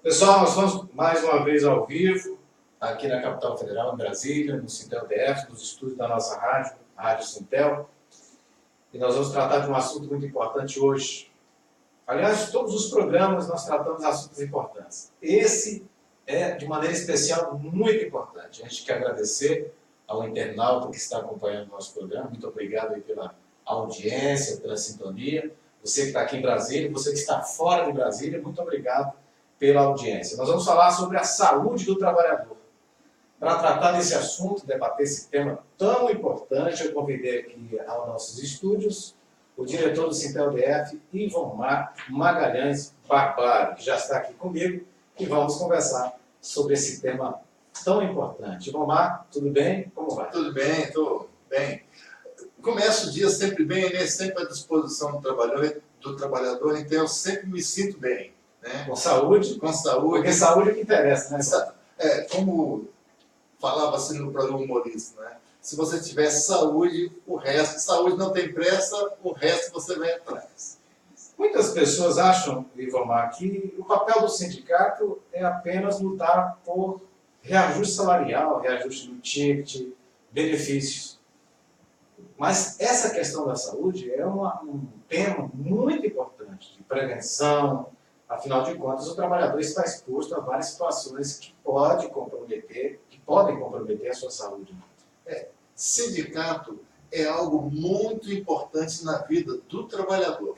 Pessoal, nós estamos mais uma vez ao vivo, aqui na capital federal, em Brasília, no Sintel DF, nos estúdios da nossa rádio, a Rádio Sintel. E nós vamos tratar de um assunto muito importante hoje. Aliás, de todos os programas nós tratamos assuntos importantes. Esse é, de maneira especial, muito importante. A gente quer agradecer ao internauta que está acompanhando o nosso programa. Muito obrigado aí pela audiência, pela sintonia. Você que está aqui em Brasília, você que está fora de Brasília, muito obrigado pela audiência. Nós vamos falar sobre a saúde do trabalhador. Para tratar desse assunto, debater esse tema tão importante, eu convidei aqui aos nossos estúdios o diretor do Sintel DF, Ivomar Magalhães Barbaro, que já está aqui comigo, e vamos conversar sobre esse tema tão importante. Ivomar, tudo bem? Como vai? Tudo bem, estou bem. Começo o dia sempre bem, né? Sempre à disposição do trabalhador, então eu sempre me sinto bem. Né? Com saúde? Com saúde. Porque saúde é o que interessa, né? Como falava assim no programa humorista, né? Se você tiver saúde, o resto, saúde não tem pressa, o resto você vai atrás. Muitas pessoas acham, Ivomar, que o papel do sindicato é apenas lutar por reajuste salarial, reajuste do ticket, benefícios. Mas essa questão da saúde é um tema muito importante, de prevenção. Afinal de contas, o trabalhador está exposto a várias situações que podem comprometer a sua saúde. Sindicato é algo muito importante na vida do trabalhador.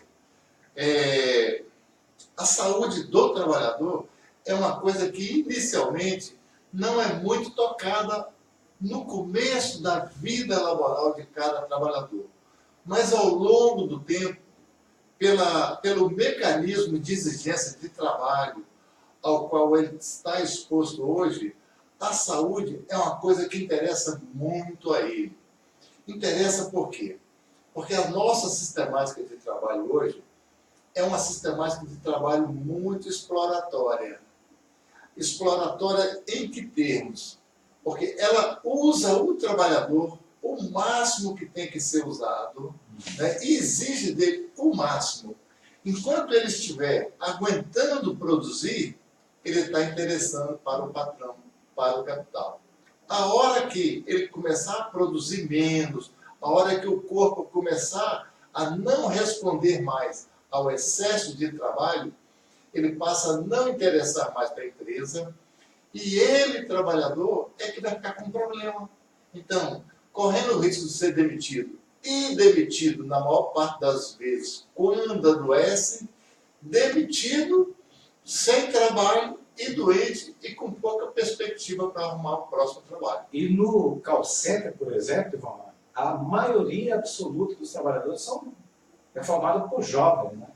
A saúde do trabalhador é uma coisa que inicialmente não é muito tocada no começo da vida laboral de cada trabalhador. Mas ao longo do tempo, pelo mecanismo de exigência de trabalho ao qual ele está exposto hoje, a saúde é uma coisa que interessa muito a ele. Interessa por quê? Porque a nossa sistemática de trabalho hoje é uma sistemática de trabalho muito exploratória. Exploratória em que termos? Porque ela usa o trabalhador o máximo que tem que ser usado, né, e exige dele o máximo. Enquanto ele estiver aguentando produzir, ele está interessando para o patrão, para o capital. A hora que ele começar a produzir menos, a hora que o corpo começar a não responder mais ao excesso de trabalho, ele passa a não interessar mais para a empresa, e ele, trabalhador, é que vai ficar com problema. Então, correndo o risco de ser demitido, e demitido, na maior parte das vezes, quando adoece, demitido, sem trabalho, e doente, e com pouca perspectiva para arrumar o próximo trabalho. E no call center, por exemplo, Ivomar, a maioria absoluta dos trabalhadores é formada por jovens, né?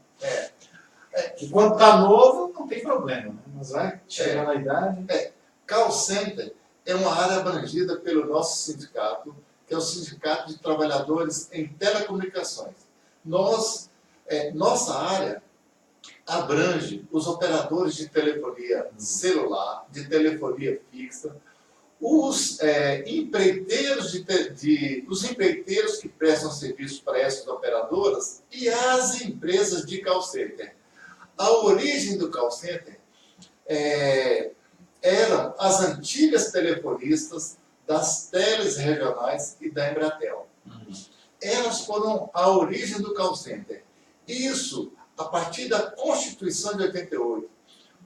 Que quando está novo, não tem problema, né? Mas vai chegar na idade... Call center é uma área abrangida pelo nosso sindicato, que é o Sindicato de Trabalhadores em Telecomunicações. Nossa área abrange os operadores de telefonia celular, de telefonia fixa, os empreiteiros os empreiteiros que prestam serviço para essas operadoras e as empresas de call center. A origem do call center eram as antigas telefonistas das teles regionais e da Embratel. Elas foram a origem do call center. Isso, a partir da Constituição de 88,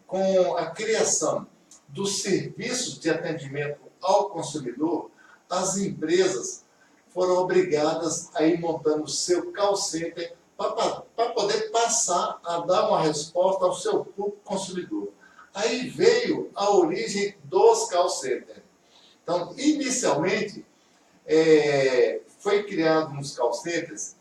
com a criação dos serviços de atendimento ao consumidor, as empresas foram obrigadas a ir montando o seu call center para poder passar a dar uma resposta ao seu público consumidor. Aí veio a origem dos call centers. Então, inicialmente, foi criado nos call centers,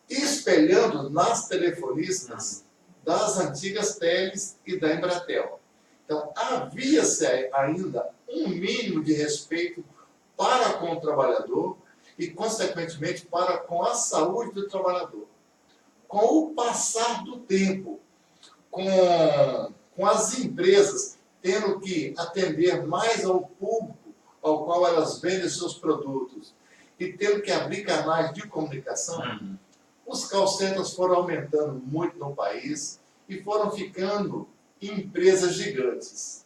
espelhando nas telefonistas das antigas teles e da Embratel. Então, havia-se ainda um mínimo de respeito para com o trabalhador e, consequentemente, para com a saúde do trabalhador. Com o passar do tempo, com as empresas tendo que atender mais ao público ao qual elas vendem seus produtos e tendo que abrir canais de comunicação, os call centers foram aumentando muito no país e foram ficando empresas gigantes.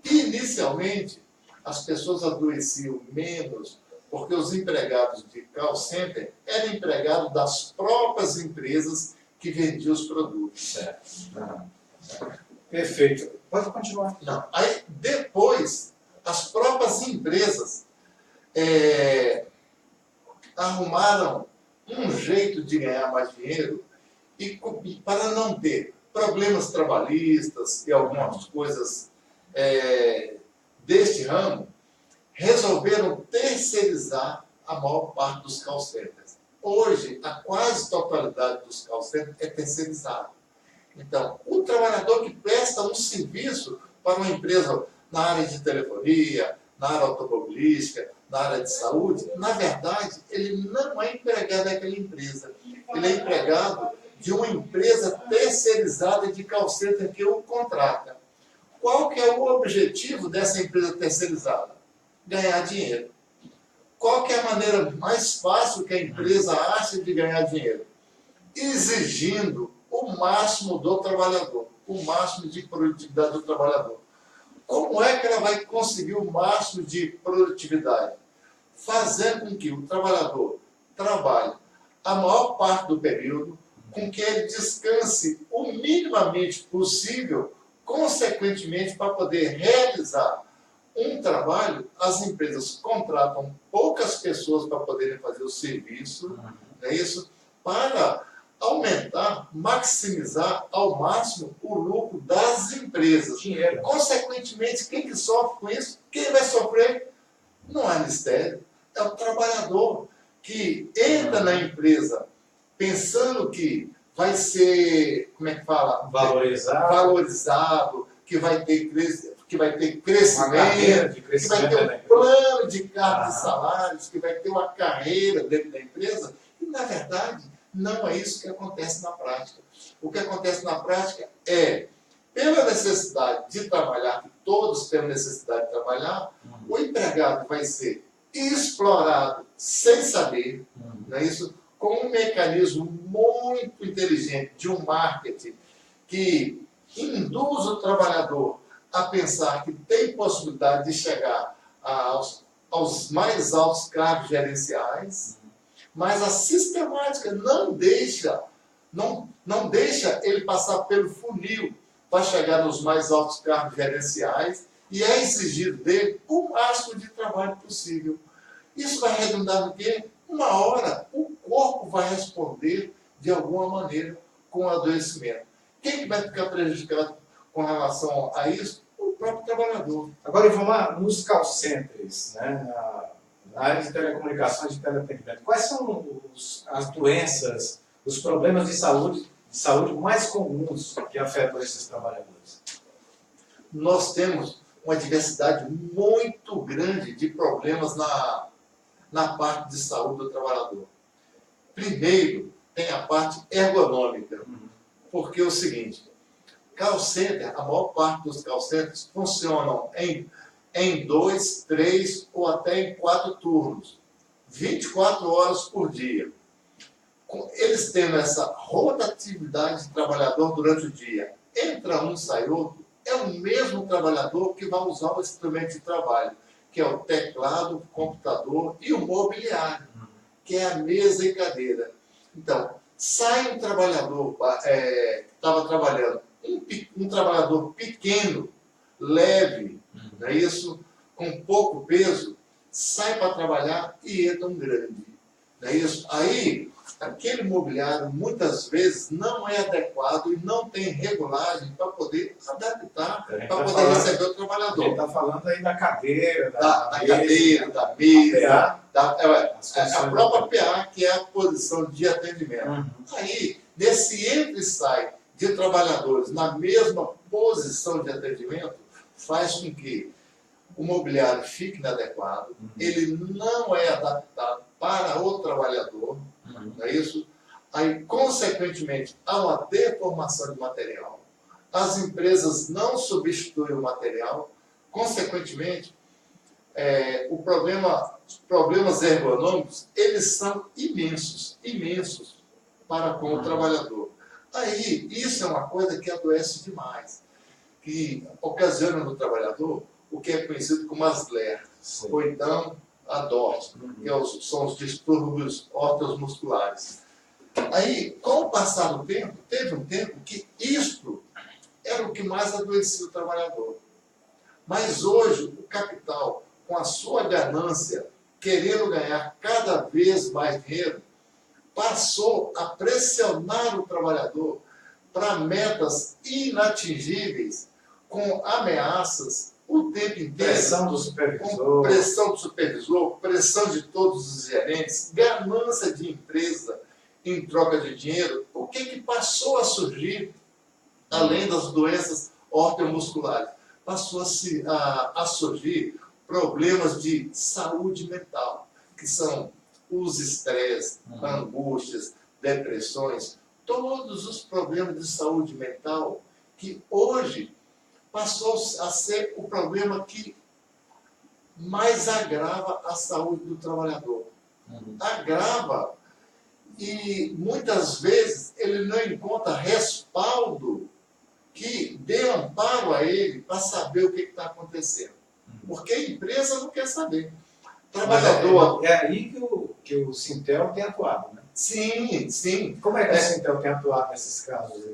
Inicialmente, as pessoas adoeciam menos porque os empregados de call center eram empregados das próprias empresas que vendiam os produtos. Certo. Perfeito. Pode continuar. Não. Aí, depois, as próprias empresas arrumaram um jeito de ganhar mais dinheiro e para não ter problemas trabalhistas e algumas coisas deste ramo, resolveram terceirizar a maior parte dos call centers. Hoje, a quase totalidade dos call centers é terceirizada. Então, o trabalhador que presta um serviço para uma empresa na área de telefonia, na área automobilística, na área de saúde, na verdade, ele não é empregado daquela empresa. Ele é empregado de uma empresa terceirizada de call center que o contrata. Qual que é o objetivo dessa empresa terceirizada? Ganhar dinheiro. Qual que é a maneira mais fácil que a empresa acha de ganhar dinheiro? Exigindo o máximo do trabalhador, o máximo de produtividade do trabalhador. Como é que ela vai conseguir o máximo de produtividade? Fazendo com que o trabalhador trabalhe a maior parte do período, com que ele descanse o minimamente possível, consequentemente, para poder realizar um trabalho, as empresas contratam poucas pessoas para poderem fazer o serviço, não é isso? Para aumentar, maximizar ao máximo o lucro das empresas. Dinheiro. Consequentemente, quem que sofre com isso? Quem vai sofrer? Não é mistério. É o trabalhador que entra na empresa pensando que vai ser, como é que fala? Valorizado, que vai ter crescimento, que vai ter um plano de cargos e salários, que vai ter uma carreira dentro da empresa. E, na verdade, não é isso que acontece na prática. O que acontece na prática é, pela necessidade de trabalhar, que todos temos necessidade de trabalhar, o empregado vai ser explorado sem saber, não é isso? Com um mecanismo muito inteligente de um marketing que induz o trabalhador a pensar que tem possibilidade de chegar aos mais altos cargos gerenciais, mas a sistemática não deixa ele passar pelo funil para chegar nos mais altos cargos gerenciais e é exigido dele o máximo de trabalho possível. Isso vai redundar no quê? Uma hora o corpo vai responder de alguma maneira com o adoecimento. Quem que vai ficar prejudicado com relação a isso? O próprio trabalhador. Agora, vamos lá, nos call centers, né, na área de telecomunicações e teleatendimento, quais são as doenças, os problemas de saúde mais comuns que afetam esses trabalhadores? Nós temos uma diversidade muito grande de problemas na parte de saúde do trabalhador. Primeiro, tem a parte ergonômica, porque é o seguinte, call center, a maior parte dos call centers funcionam em 2, 3 ou até em 4 turnos, 24 horas por dia. Eles tendo essa rotatividade de trabalhador durante o dia, entra um, sai outro, é o mesmo trabalhador que vai usar o instrumento de trabalho, que é o teclado, o computador e o mobiliário, que é a mesa e cadeira. Então, sai um trabalhador que estava trabalhando, um trabalhador pequeno, leve, não é isso? Com pouco peso, sai para trabalhar e entra um grande. Não é isso? Aí, aquele mobiliário muitas vezes não é adequado e não tem regulagem para poder adaptar, para poder receber o trabalhador. Ele está falando aí da cadeira, da cadeira, da mesa, a própria PA, que é a posição de atendimento. Aí, nesse entra e sai de trabalhadores na mesma posição de atendimento, faz com que o mobiliário fique inadequado, ele não é adaptado para o trabalhador, não é isso? Aí, consequentemente, há uma deformação de material, as empresas não substituem o material, consequentemente, os problemas ergonômicos, eles são imensos para com o trabalhador. Aí, isso é uma coisa que adoece demais. que ocasiona no trabalhador o que é conhecido como ASLER, ou então a DORT, que são os distúrbios osteomusculares. Aí, com o passar do tempo, teve um tempo que isto era o que mais adoecia o trabalhador. Mas hoje, o capital, com a sua ganância, querendo ganhar cada vez mais dinheiro, passou a pressionar o trabalhador para metas inatingíveis, com ameaças o tempo inteiro. Pressão do supervisor. Pressão do supervisor, pressão de todos os gerentes, ganância de empresa em troca de dinheiro. O que passou a surgir, além das doenças ortomusculares? Passou a surgir problemas de saúde mental, que são os estresses, angústias, depressões, todos os problemas de saúde mental que hoje passou a ser o problema que mais agrava a saúde do trabalhador. Agrava, e muitas vezes ele não encontra respaldo que dê amparo a ele para saber o que está acontecendo. Porque a empresa não quer saber. Trabalhador. É aí que o Sintel tem atuado, né? Sim, sim. Como é que o Sintel tem atuado nesses casos?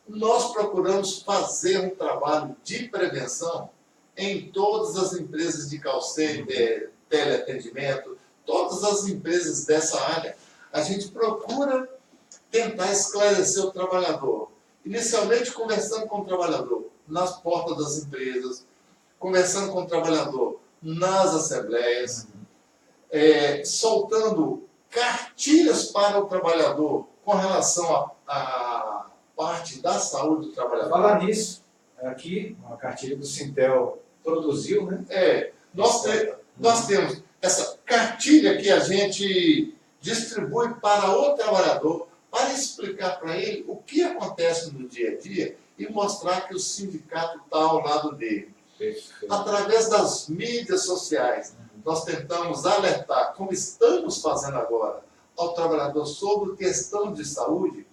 Nós procuramos fazer um trabalho de prevenção em todas as empresas de call center, teleatendimento, todas as empresas dessa área. A gente procura tentar esclarecer o trabalhador. Inicialmente conversando com o trabalhador nas portas das empresas, conversando com o trabalhador nas assembleias, soltando cartilhas para o trabalhador com relação à parte da saúde do trabalhador. Falar nisso, aqui, uma cartilha que o Sintel produziu, né? Nós temos essa cartilha que a gente distribui para o trabalhador, para explicar para ele o que acontece no dia a dia e mostrar que o sindicato está ao lado dele. Perfeito. Através das mídias sociais, nós tentamos alertar, como estamos fazendo agora, ao trabalhador sobre questão de saúde,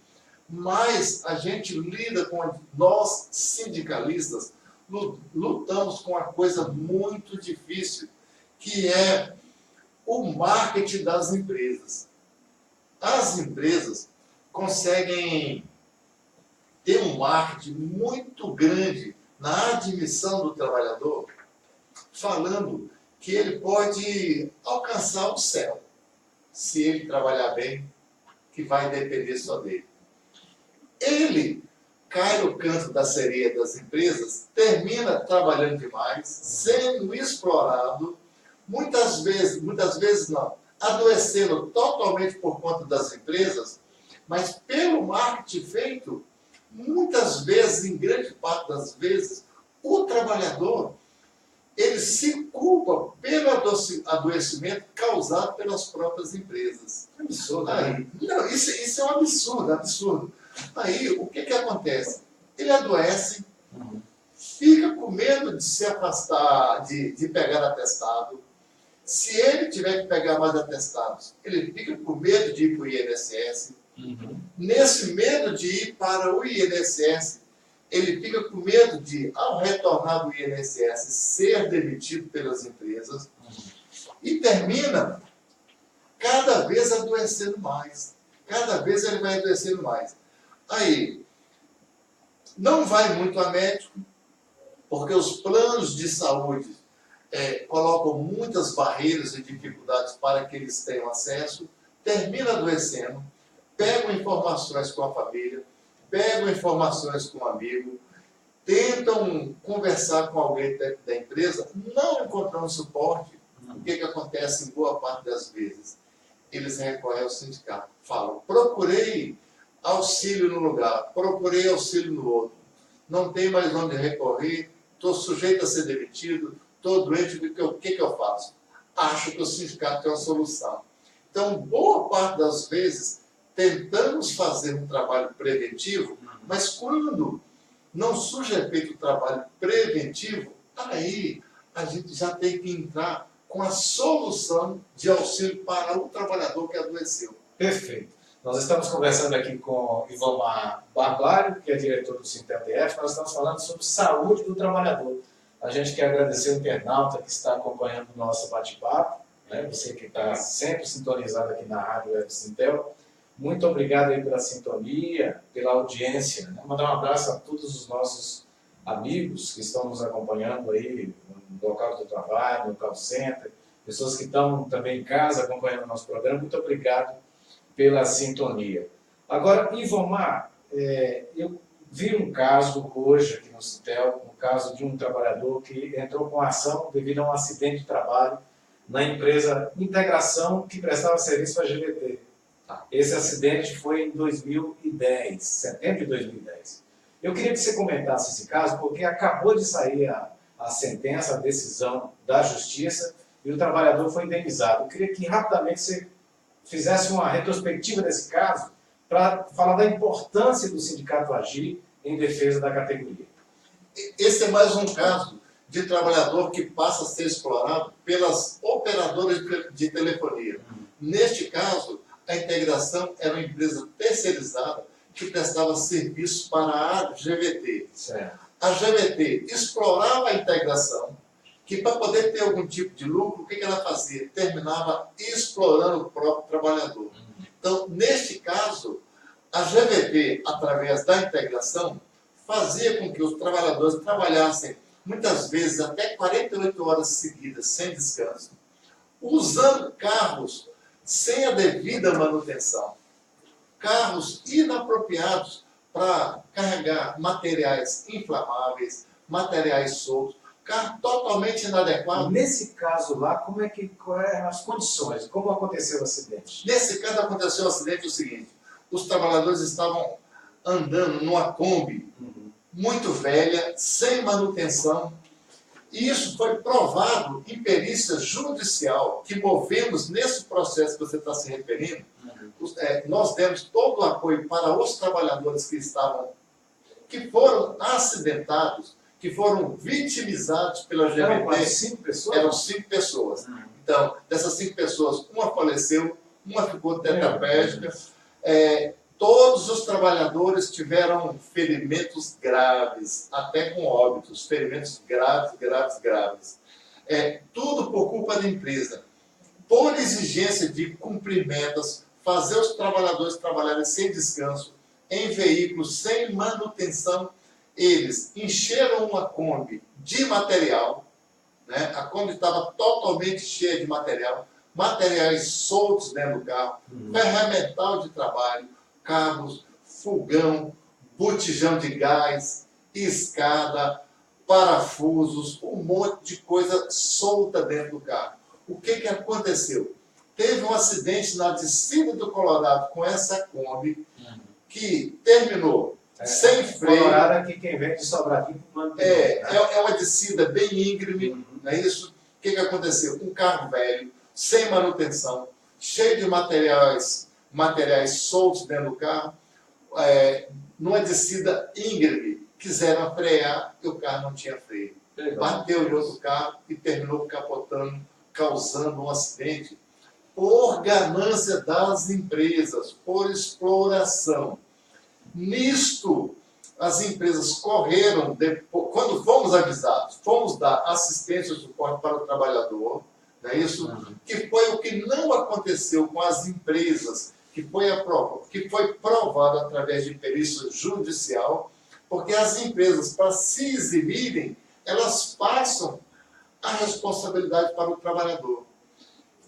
mas a gente lida com, nós sindicalistas, lutamos com uma coisa muito difícil, que é o marketing das empresas. As empresas conseguem ter um marketing muito grande na admissão do trabalhador, falando que ele pode alcançar o céu, se ele trabalhar bem, que vai depender só dele. Ele cai no canto da sereia das empresas, termina trabalhando demais, sendo explorado, muitas vezes não, adoecendo totalmente por conta das empresas, mas pelo marketing feito, muitas vezes, em grande parte das vezes, o trabalhador, ele se culpa pelo adoecimento causado pelas próprias empresas. Absurdo. Não, isso é um absurdo. Aí, o que acontece? Ele adoece, fica com medo de se afastar, de pegar atestado. Se ele tiver que pegar mais atestados, ele fica com medo de ir para o INSS. Nesse medo de ir para o INSS, ele fica com medo de, ao retornar do INSS, ser demitido pelas empresas e termina cada vez adoecendo mais. Cada vez ele vai adoecendo mais. Aí, não vai muito a médico, porque os planos de saúde colocam muitas barreiras e dificuldades para que eles tenham acesso, termina adoecendo, pegam informações com a família, pegam informações com um amigo, tentam conversar com alguém da empresa, não encontrando suporte. O que acontece em boa parte das vezes? Eles recorrem ao sindicato, falam, procurei auxílio no lugar, procurei auxílio no outro, não tem mais onde recorrer, estou sujeito a ser demitido, estou doente, o que eu faço? Acho que o sindicato tem uma solução. Então, boa parte das vezes, tentamos fazer um trabalho preventivo, mas quando não surge efeito do trabalho preventivo, aí a gente já tem que entrar com a solução de auxílio para o trabalhador que adoeceu. Perfeito. Nós estamos conversando aqui com Ivomar Barbário, que é diretor do Sintel-DF. Nós estamos falando sobre saúde do trabalhador. A gente quer agradecer o internauta que está acompanhando o nosso bate-papo, né? Você que está sempre sintonizado aqui na Rádio Web Sintel. Muito obrigado aí pela sintonia, pela audiência, né? Mandar um abraço a todos os nossos amigos que estão nos acompanhando aí no local do trabalho, no local center, pessoas que estão também em casa acompanhando o nosso programa. Muito obrigado pela sintonia. Agora, Ivomar, eu vi um caso hoje aqui no Sintel, um caso de um trabalhador que entrou com ação devido a um acidente de trabalho na empresa Integração, que prestava serviço para a GVT. Esse acidente foi em 2010, setembro de 2010. Eu queria que você comentasse esse caso, porque acabou de sair a sentença, a decisão da Justiça, e o trabalhador foi indenizado. Eu queria que rapidamente você fizesse uma retrospectiva desse caso, para falar da importância do sindicato agir em defesa da categoria. Esse é mais um caso de trabalhador que passa a ser explorado pelas operadoras de telefonia. Neste caso, a Integração era uma empresa terceirizada que prestava serviço para a GVT. Certo. A GVT explorava a Integração, que para poder ter algum tipo de lucro, o que ela fazia? Terminava explorando o próprio trabalhador. Então, neste caso, a GVT, através da Integração, fazia com que os trabalhadores trabalhassem, muitas vezes, até 48 horas seguidas, sem descanso, usando carros sem a devida manutenção, carros inapropriados para carregar materiais inflamáveis, materiais soltos, carro totalmente inadequado. Nesse caso lá, quais eram as condições? Como aconteceu o acidente? Nesse caso aconteceu o acidente o seguinte: os trabalhadores estavam andando numa Kombi muito velha, sem manutenção, e isso foi provado em perícia judicial, que movemos nesse processo que você está se referindo. Nós demos todo o apoio para os trabalhadores que foram acidentados, que foram vitimizados pela GVT. Eram 5 pessoas? Eram 5 pessoas. Então, dessas 5 pessoas, uma faleceu, uma ficou tetraplégica. Todos os trabalhadores tiveram ferimentos graves, até com óbitos, ferimentos graves. Tudo por culpa da empresa. Por exigência de cumprimentos, fazer os trabalhadores trabalharem sem descanso, em veículos sem manutenção, eles encheram uma Kombi de material, né? A Kombi estava totalmente cheia de materiais soltos dentro do carro, ferramental de trabalho, cabos, fogão, botijão de gás, escada, parafusos, um monte de coisa solta dentro do carro. O que aconteceu? Teve um acidente na descida do Colorado com essa Kombi, que terminou sem freio. Colorado aqui, quem vem de Sobradinho para o é uma descida bem íngreme, não é isso? O que aconteceu? Um carro velho, sem manutenção, cheio de materiais soltos dentro do carro, numa descida íngreme, quiseram frear e o carro não tinha freio. Bateu em outro carro e terminou capotando, causando um acidente por ganância das empresas, por exploração. Nisto, as empresas correram, quando fomos avisados, fomos dar assistência e suporte para o trabalhador, não é isso? Que foi o que não aconteceu com as empresas, que foi provado através de perícia judicial, porque as empresas, para se eximirem, elas passam a responsabilidade para o trabalhador.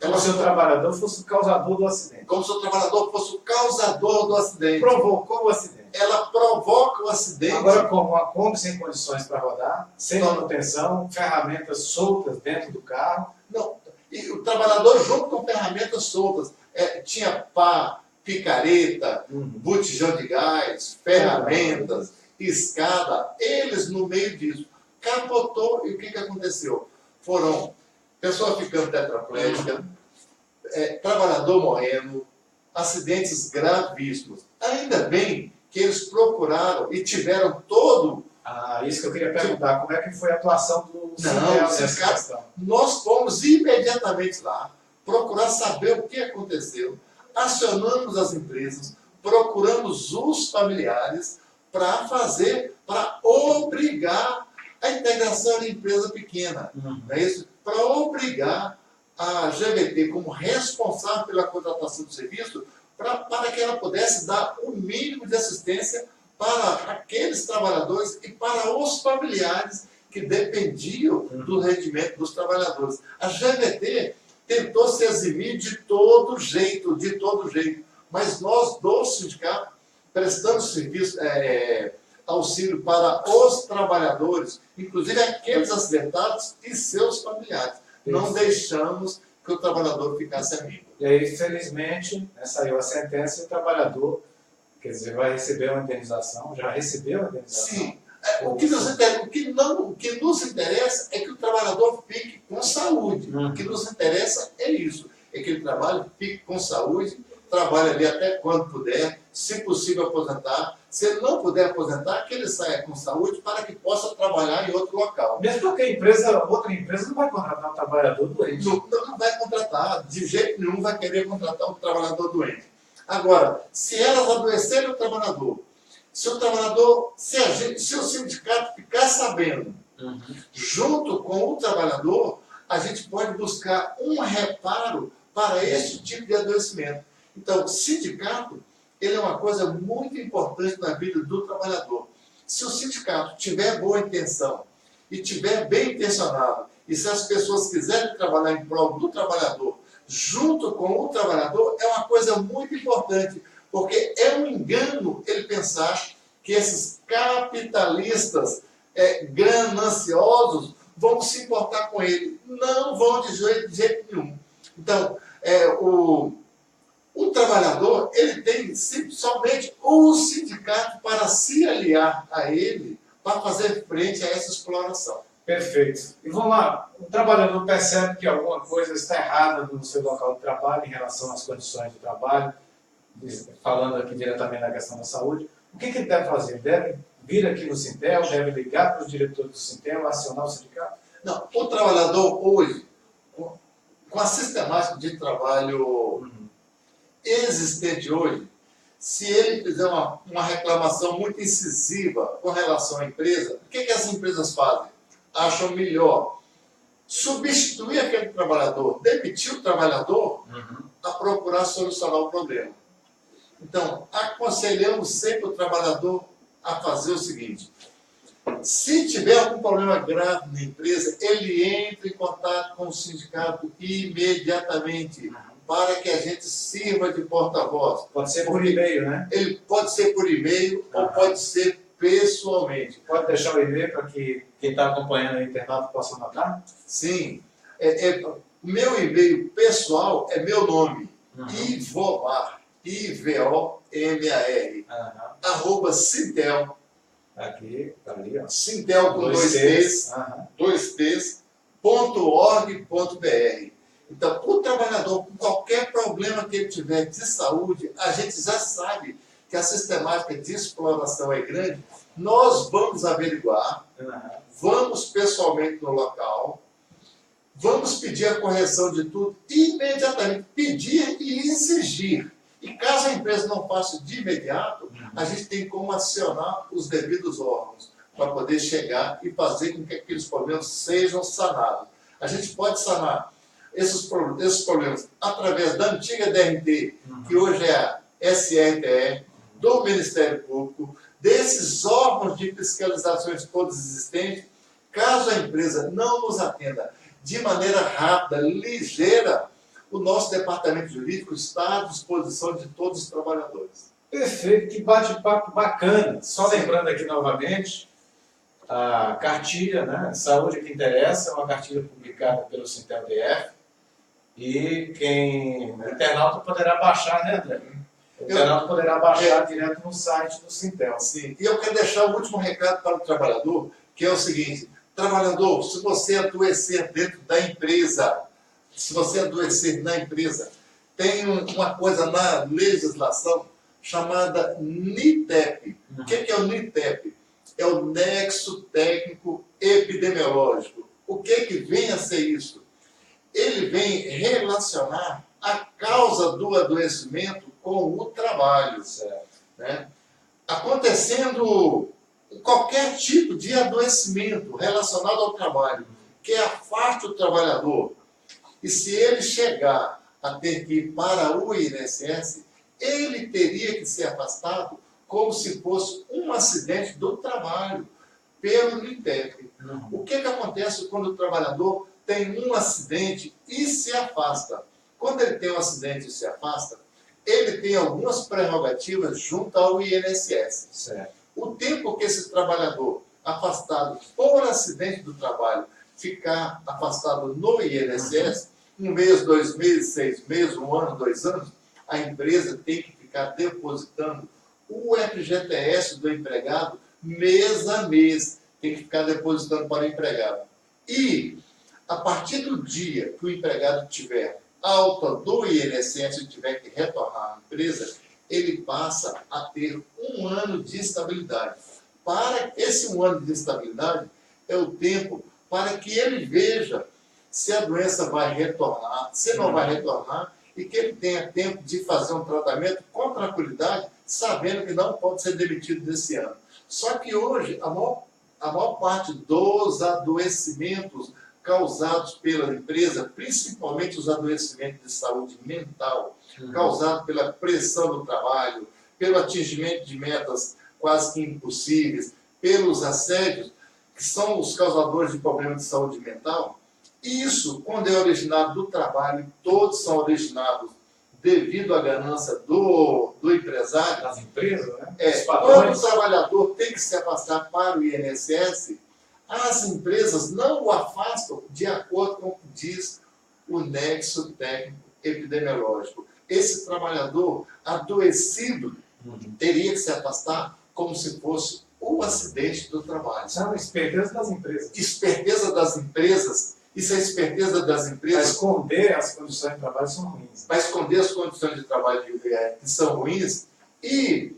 Como se o trabalhador fosse o causador do acidente. Como se o trabalhador fosse o causador do acidente. Provocou o acidente. Ela provoca o acidente. Agora, como uma Kombi sem condições para rodar, sem manutenção, ferramentas soltas dentro do carro. Não, e o trabalhador junto com ferramentas soltas. Tinha pá, picareta, botijão de gás, ferramentas, escada. Eles no meio disso. Capotou e o que aconteceu? Foram pessoa ficando tetraplégica, trabalhador morrendo, acidentes gravíssimos. Ainda bem que eles procuraram e tiveram todo... Isso que eu queria perguntar. Como é que foi a atuação do Sintel nessa questão? Nós fomos imediatamente lá procurar saber o que aconteceu. acionamos as empresas, procuramos os familiares para obrigar a integração de empresa pequena. Não é isso? Para obrigar a GVT como responsável pela contratação do serviço, para que ela pudesse dar o mínimo de assistência para aqueles trabalhadores e para os familiares que dependiam do rendimento dos trabalhadores. A GVT tentou se eximir de todo jeito, mas nós do sindicato prestamos serviço, auxílio para os trabalhadores, inclusive aqueles acidentados e seus familiares. Não deixamos que o trabalhador ficasse amigo. E aí, felizmente, saiu a sentença e o trabalhador, quer dizer, vai receber uma indenização, já recebeu a indenização. Sim. O que nos interessa é que o trabalhador fique com saúde. O que nos interessa é isso, é que ele fique com saúde, trabalhe ali até quando puder, se possível aposentar. Se ele não puder aposentar, que ele saia com saúde para que possa trabalhar em outro local. Mesmo porque outra empresa não vai contratar um trabalhador doente. Não vai contratar, de jeito nenhum vai querer contratar um trabalhador doente. Agora, se elas adoecerem o trabalhador, se o sindicato ficar sabendo, junto com o trabalhador, a gente pode buscar um reparo para esse tipo de adoecimento. Então, o sindicato, ele é uma coisa muito importante na vida do trabalhador. Se o sindicato tiver boa intenção e tiver bem intencionado, e se as pessoas quiserem trabalhar em prol do trabalhador, junto com o trabalhador, é uma coisa muito importante, porque é um engano ele pensar que esses capitalistas gananciosos vão se importar com ele. Não vão de jeito nenhum. Então, o trabalhador, ele tem somente o sindicato para se aliar a ele, para fazer frente a essa exploração. Perfeito. E vamos lá, o trabalhador percebe que alguma coisa está errada no seu local de trabalho em relação às condições de trabalho, falando aqui diretamente da questão da saúde. O que ele deve fazer? Deve vir aqui no Sintel, deve ligar para os diretores do Sintel, acionar o sindicato? Não, o trabalhador hoje, com a sistemática de trabalho existente hoje, se ele fizer uma reclamação muito incisiva com relação à empresa, o que as empresas fazem? Acham melhor substituir aquele trabalhador, demitir o trabalhador, a procurar solucionar o problema. Então, aconselhamos sempre o trabalhador a fazer o seguinte: se tiver algum problema grave na empresa, ele entra em contato com o sindicato imediatamente, para que a gente sirva de porta-voz. Pode ser por e-mail, né? Ele pode ser por e-mail ou pode ser pessoalmente. Pode deixar o e-mail para que quem está acompanhando o internato possa anotar? Sim. O meu e-mail pessoal é meu nome, Ivomar, IVOMAR, @Sintel. Aqui, tá ali, ó. Sintel com dois T's, .org.br. Então, o trabalhador, com qualquer problema que ele tiver de saúde, a gente já sabe que a sistemática de exploração é grande, nós vamos averiguar, vamos pessoalmente no local, vamos pedir a correção de tudo, imediatamente pedir e exigir. E caso a empresa não faça de imediato, a gente tem como acionar os devidos órgãos para poder chegar e fazer com que aqueles problemas sejam sanados. A gente pode sanar esses problemas através da antiga DRT, que hoje é a SRTE, do Ministério Público, desses órgãos de fiscalizações todos existentes. Caso a empresa não nos atenda de maneira rápida, ligeira, o nosso departamento jurídico está à disposição de todos os trabalhadores. Perfeito, que bate-papo bacana. Só lembrando aqui novamente, a cartilha, né, Saúde que Interessa, é uma cartilha publicada pelo Sintel DF, e o internauta poderá baixar, né, André? O internauta poderá baixar direto no site do Sintel. Sim, e eu quero deixar o último recado para o trabalhador, que é o seguinte: trabalhador, se você adoecer dentro da empresa, tem uma coisa na legislação chamada NITEP. O que é o NITEP? É o Nexo Técnico Epidemiológico. O que vem a ser isso? Ele vem relacionar a causa do adoecimento com o trabalho. Certo. Né? Acontecendo qualquer tipo de adoecimento relacionado ao trabalho, que afaste o trabalhador, e se ele chegar a ter que ir para o INSS, ele teria que ser afastado como se fosse um acidente do trabalho, pelo INPEP. O que acontece quando o trabalhador tem um acidente e se afasta? Quando ele tem um acidente e se afasta, ele tem algumas prerrogativas junto ao INSS. Certo. O tempo que esse trabalhador afastado por acidente do trabalho ficar afastado no INSS, 1 mês, 2 meses, 6 meses, 1 ano, 2 anos, a empresa tem que ficar depositando o FGTS do empregado mês a mês. Tem que ficar depositando para o empregado. E, a partir do dia que o empregado tiver alta do INSS e tiver que retornar à empresa, ele passa a ter 1 ano de estabilidade. Para esse 1 ano de estabilidade, é o tempo para que ele veja se a doença vai retornar, se não vai retornar, e que ele tenha tempo de fazer um tratamento com tranquilidade, sabendo que não pode ser demitido desse ano. Só que hoje, a maior parte dos adoecimentos causados pela empresa, principalmente os adoecimentos de saúde mental, causados pela pressão do trabalho, pelo atingimento de metas quase que impossíveis, pelos assédios, que são os causadores de problemas de saúde mental, isso, quando é originado do trabalho, todos são originados devido à ganância do empresário. Das empresas, né? Quando o trabalhador tem que se afastar para o INSS, as empresas não o afastam de acordo com o que diz o nexo técnico epidemiológico. Esse trabalhador adoecido teria que se afastar como se fosse o acidente do trabalho. Isso é uma esperteza das empresas. Esperteza das empresas. Isso é esperteza das empresas. Para esconder as condições de trabalho são ruins. Para esconder as condições de trabalho que são ruins. E,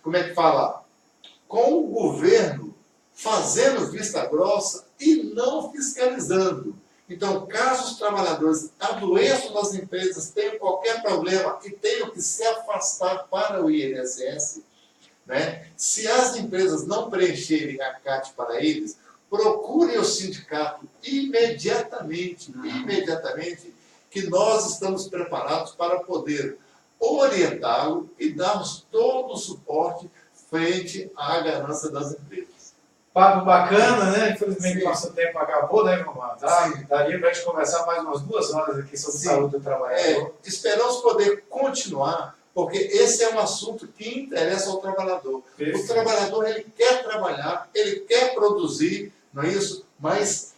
como é que fala? Com o governo fazendo vista grossa e não fiscalizando. Então, caso os trabalhadores adoeçam nas empresas, tenham qualquer problema e tenham que se afastar para o INSS, né? Se as empresas não preencherem a CAT para eles, procurem o sindicato imediatamente, que nós estamos preparados para poder orientá-lo e darmos todo o suporte frente à ganância das empresas. Papo bacana, né? Infelizmente, nosso tempo acabou, né, Romano? Sim. Daria para a gente conversar mais umas 2 horas aqui sobre saúde do trabalhador. Esperamos poder continuar, porque esse é um assunto que interessa ao trabalhador. Perfeito. O trabalhador, ele quer trabalhar, ele quer produzir, não é isso? Mas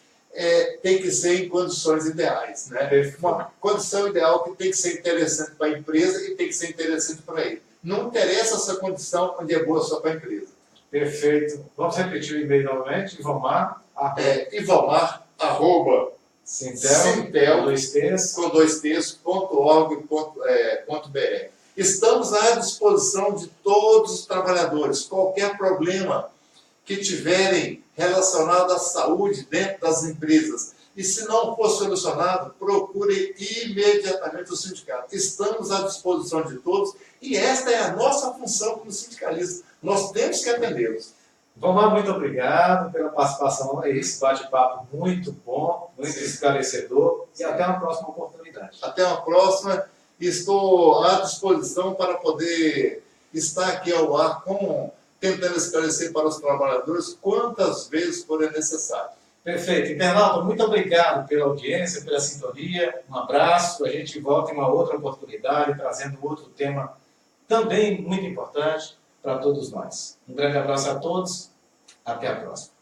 tem que ser em condições ideais, né? Perfeito. Uma condição ideal que tem que ser interessante para a empresa e tem que ser interessante para ele. Não interessa essa condição onde é boa só para a empresa. Perfeito. Vamos repetir o e-mail novamente, Ivomar. Ivomar, @ Sintel, 2 T's. com 2 T's, .org.br. Estamos à disposição de todos os trabalhadores. Qualquer problema que tiverem relacionado à saúde dentro das empresas. E se não for solucionado, procure imediatamente o sindicato. Estamos à disposição de todos e esta é a nossa função como sindicalistas. Nós temos que atendê-los. Vomar, muito obrigado pela participação. Esse bate-papo muito bom, muito esclarecedor. E até uma próxima oportunidade. Até uma próxima. Estou à disposição para poder estar aqui ao ar tentando esclarecer para os trabalhadores quantas vezes forem necessário. Perfeito. Internauta, muito obrigado pela audiência, pela sintonia. Um abraço. A gente volta em uma outra oportunidade, trazendo outro tema também muito importante para todos nós. Um grande abraço a todos. Até a próxima.